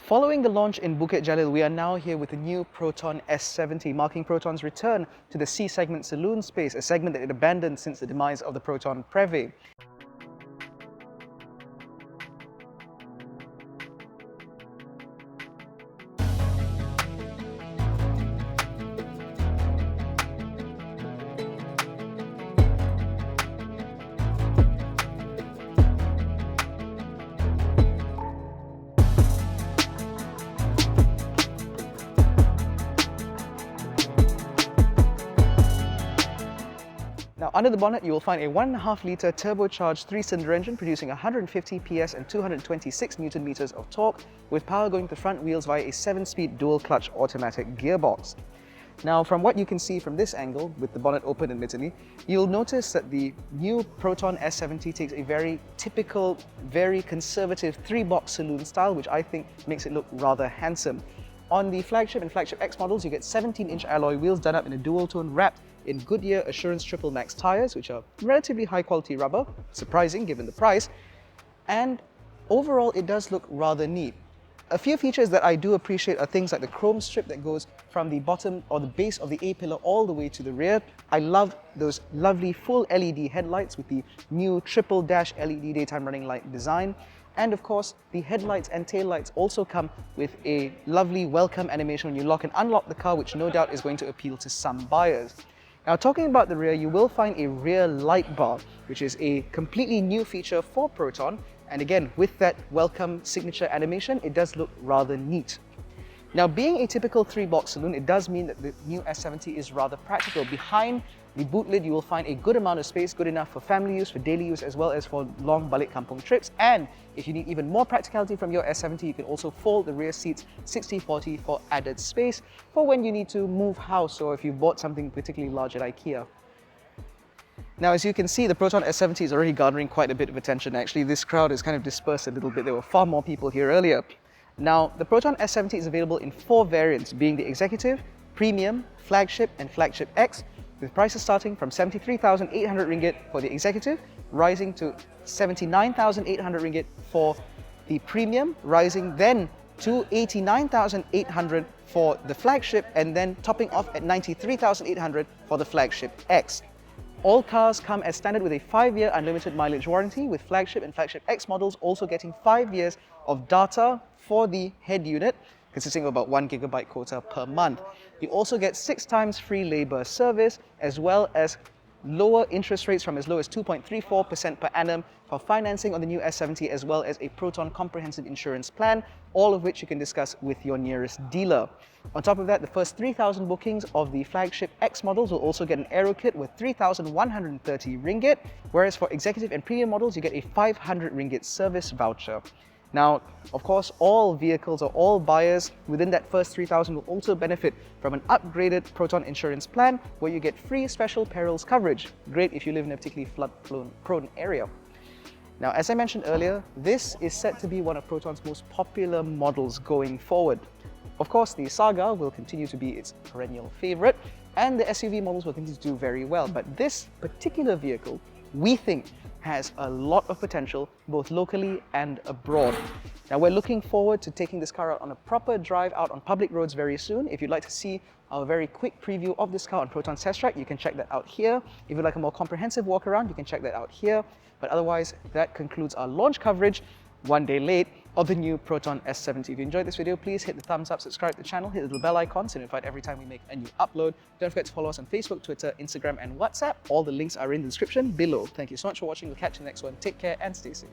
Following the launch in Bukit Jalil, we are now here with the new PROTON S70, marking Proton's return to the C-segment saloon space, a segment that it abandoned since the demise of the Proton Preve. Now, under the bonnet, you will find a 1.5-litre turbocharged 3-cylinder engine producing 150 PS and 226 Newton meters of torque, with power going to the front wheels via a 7-speed dual-clutch automatic gearbox. Now, from what you can see from this angle, with the bonnet open admittedly, you'll notice that the new PROTON S70 takes a very typical, very conservative 3-box saloon style, which I think makes it look rather handsome. On the flagship and flagship X models, you get 17-inch alloy wheels done up in a dual-tone wrapped in Goodyear Assurance Triple Max tyres, which are relatively high-quality rubber, surprising given the price, and overall it does look rather neat. A few features that I do appreciate are things like the chrome strip that goes from the bottom or the base of the A-pillar all the way to the rear. I love those lovely full LED headlights with the new triple dash LED daytime running light design. And of course, the headlights and taillights also come with a lovely welcome animation when you lock and unlock the car, which no doubt is going to appeal to some buyers. Now, talking about the rear, you will find a rear light bar, which is a completely new feature for Proton. And again, with that welcome signature animation, it does look rather neat. Now, being a typical 3-box saloon, it does mean that the new S70 is rather practical. Behind the boot lid, you will find a good amount of space, good enough for family use, for daily use, as well as for long balik kampung trips. And if you need even more practicality from your S70, you can also fold the rear seats 60/40 for added space for when you need to move house or if you bought something particularly large at IKEA. Now, as you can see, the PROTON S70 is already garnering quite a bit of attention. Actually, this crowd is kind of dispersed a little bit. There were far more people here earlier. Now, the PROTON S70 is available in 4 variants, being the Executive, Premium, Flagship and Flagship X, with prices starting from 73,800 ringgit for the Executive, rising to 79,800 ringgit for the Premium, rising then to 89,800 for the Flagship, and then topping off at 93,800 for the Flagship X. All cars come as standard with a 5-year unlimited mileage warranty, with Flagship and Flagship X models also getting 5 years of data for the head unit, consisting of about 1 GB quota per month. You also get 6 times free labour service, as well as lower interest rates from as low as 2.34% per annum for financing on the new S70, as well as a Proton comprehensive insurance plan, all of which you can discuss with your nearest dealer. On top of that, the first 3,000 bookings of the Flagship X models will also get an aero kit with 3,130 ringgit, whereas for Executive and Premium models, you get a 500 ringgit service voucher. Now, of course, all vehicles or all buyers within that first 3,000 will also benefit from an upgraded Proton insurance plan where you get free special perils coverage. Great if you live in a particularly flood-prone area. Now, as I mentioned earlier, this is set to be one of Proton's most popular models going forward. Of course, the Saga will continue to be its perennial favorite, and the SUV models will continue to do very well. But this particular vehicle, we think, has a lot of potential both locally and abroad. Now, we're looking forward to taking this car out on a proper drive out on public roads very soon. If you'd like to see our very quick preview of this car on Proton Test Track, you can check that out here. If you'd like a more comprehensive walk around, you can check that out here. But otherwise, that concludes our launch coverage, one day late, of the new PROTON S70. If you enjoyed this video, please hit the thumbs up, subscribe to the channel, hit the little bell icon so you're notified every time we make a new upload. Don't forget to follow us on Facebook, Twitter, Instagram and WhatsApp. All the links are in the description below. Thank you so much for watching. We'll catch you in the next one. Take care and stay safe.